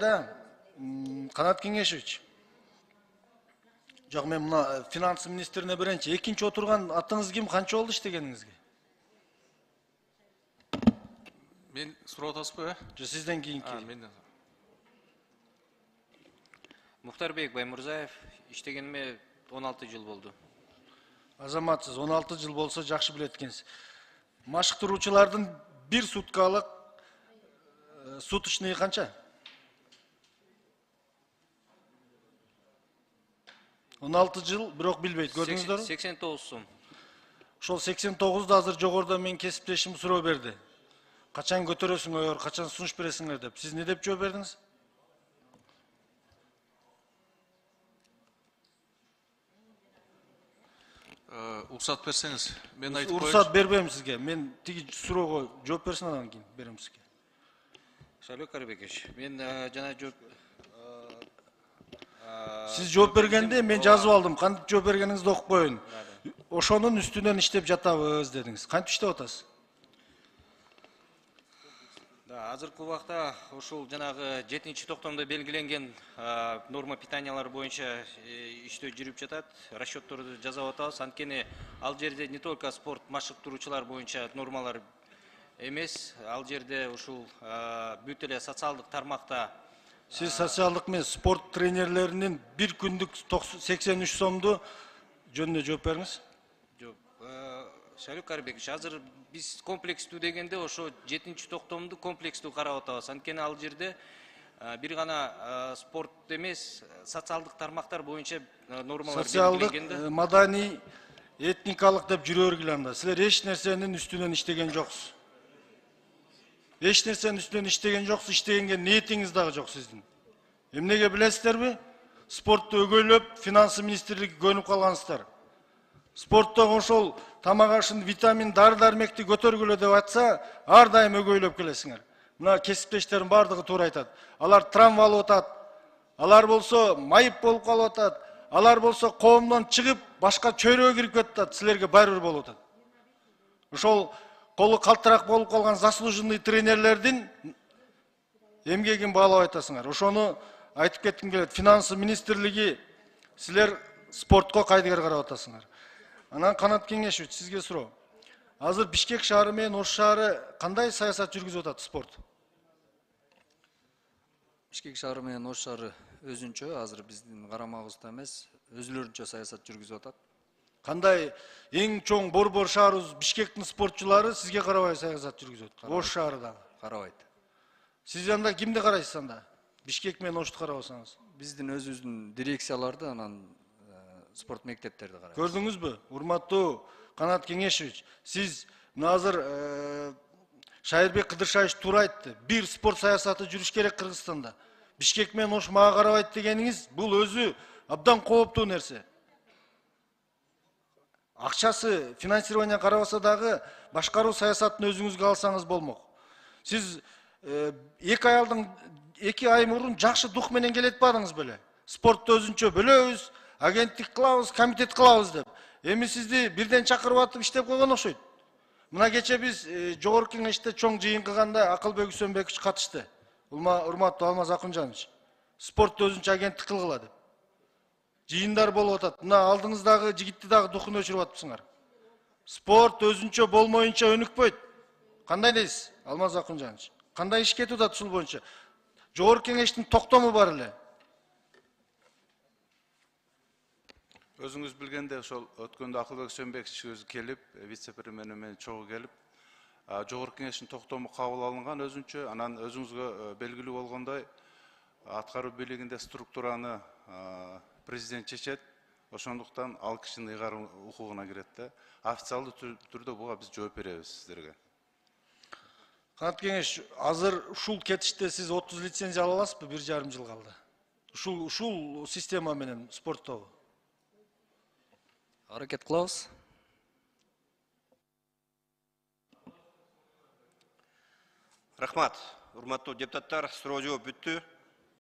да. Канат Кеңешевич. Жоқ, мен мына финанс министріне бірінші. Екінші отырған атыңыз кім, қанша oldu іштегеніңізге? Мен сұрау атасыз ба? Жоқ, сізден кейін кейін. Мұхтарбек Баймұрзаев, іштегеніме 16 жыл болды. Азаматсыз, 16 жыл болса жақшы білеткенсіз. Машықтырушылардың bir суткалық суточный қанша? 16 жыл, бірақ білбейді, көрдіңіздер? 89 сом. Шол 89-да азыр жоғырда мен кесіптешім сұрау берді. Қачан көтересің ойыр, қачан сұныш бересіңдер деп. Сіз не деп жауап бердіңіз? Урсат берсеңіз, мен айтып қойып. Урсат бербеймін сізге. Мен тегі сұрауға жауап берсін адан кейін берем сізге. Шайлы Карабекеш, мен жана жауап... Сіз жауап бергенде мен жазып алдым. Қандып жауап бергеніңізді оқып қойын. Ошонун үстүнөн иштеп жатабыз дедиңиз. Кантип иштеп атасыз? Азыркы убакта ушул жанагы 7-токтомдо белгиленген норма питаниялар боюнча иштөө жүрүп жатат. Расчетторду жасап атабыз. Анткени ал жерде не только спорт машыктыруучулар боюнча нормалар эмес, ал жерде ушул бүт эле социалдык тармакта Сіз социалдық мен спорт тренерлерінің bir күндік 83 сомду жөнүндө жооп бериңиз. Жок. Шайлы Карабекович, азыр биз комплекстүү дегенде ошо 7-токтомду комплекстүү карап атабыз. Анткени ал жерде бир гана спорт эмес, социалдык тармактар боюнча нормалар белгиленген да. Социалдык, маданий, этникалык деп жүрө бергиле. Силер эч нерсенин үстүнөн иштеген жоксуз. Эч нерсенин үстүнөн иштеген жоксуз, иштегенге ниетиңиз дагы жок сиздин. Эмнеге билесиздерби? Спортту өгөйлөп, финанс министрлиги көнүп калгансыздар. Спортто ошол тамак ашын, витамин, дары-дармекти көтөргүлө деп атса, ар дайым өгөйлөп келесиңер. Мына кесиптештердин бардыгы туура айтат. Алар травма алып атат. Алар болсо майып болуп калып атат. Алар болсо коомдон чыгып, башка чөйрөгө кирип кетет. Силерге баары бир болуп атат. Ошол колу калтырак болуп калган заслуженный тренерлердин эмгегин баалап айтасыңар. Ошону айтып кетким келет. Финанс министрлиги силер спортко кайдыгер карап атасыңар. Анан Канат Кеңешевич, сизге суроо. Азыр Бишкек шаары менен Ош шаары кандай саясат жүргүзүп атат спорт? Бишкек шаары менен Ош шаары өзүнчө, азыр биздин карамагыбызда эмес, өзүлөрүнчө саясат жүргүзүп атат. Кандай эң чоң борбор шаарыбыз Бишкектин спортчулары сизге карабай саясат жүргүзөт? Ош шаары дагы карабайт. Сиз анда кимди карайсыз анда? Бишкек менен Ошту карабасаңыз. Биздин өзүбүздүн дирекцияларды, анан спорт мектептерди карайбыз. Көрдүңүзбү? Урматтуу Канат Кеңешевич, сиз азыр Шайырбек Кыдыршаевич туура айтты. Бир спорт саясаты жүрүш керек Кыргызстанда. Бишкек менен Ош мага карабайт дегениңиз бул өзү абдан кооптуу нерсе. Акчасы, финансирование карабаса дагы башкаруу саясатын өзүңүзгө алсаңыз болмок. Сиз 2 ай мурун жакшы дух менен келет бардыңыз беле? Спортты өзүнчө бөлөбүз, агенттик кылабыз, комитет кылабыз деп. Эми сизди бирден чакырып атып иштеп койгон окшойт. Мына кече биз жогорку кеңеште чоң жыйын кылганда Акылбек Үсөнбекович катышты. Урматтуу Алмаз Акунжанович, спортты өзүнчө агенттик кылгыла деп. Жыйындар болуп атат. Мына алдыңыздагы жигитти дагы духун өчүрүп атыпсыңар. Спорт өзүнчө болмоюнча өнүкпөйт. Кандай дейсиз, Алмаз Акунжанович? Кандай иш кетип атат ушул боюнча? Жогорку кеңештин токтому бар эле. Өзүңүз билгенде ошол өткөндө Акылбек Үсөнбекович өзү келип, вице-премьер менен чогуу келип, жогорку кеңештин токтому кабыл алынган өзүнчө, анан өзүңүзгө белгилүү болгондой, аткаруу бийлигинде структураны президент чечет, ошондуктан ал кишинин ыйгарым укугуна кирет да. Официалдуу түрдө буга биз жооп беребиз сиздерге. Канат Кеңеш, азыр ушул кетиште сиз 30 лицензия ала аласызбы? 1,5 жыл калды. Ушул система менен спорттобу? Аракет кылабыз. Рахмат. Урматтуу депутаттар, суроо жооп бүттү.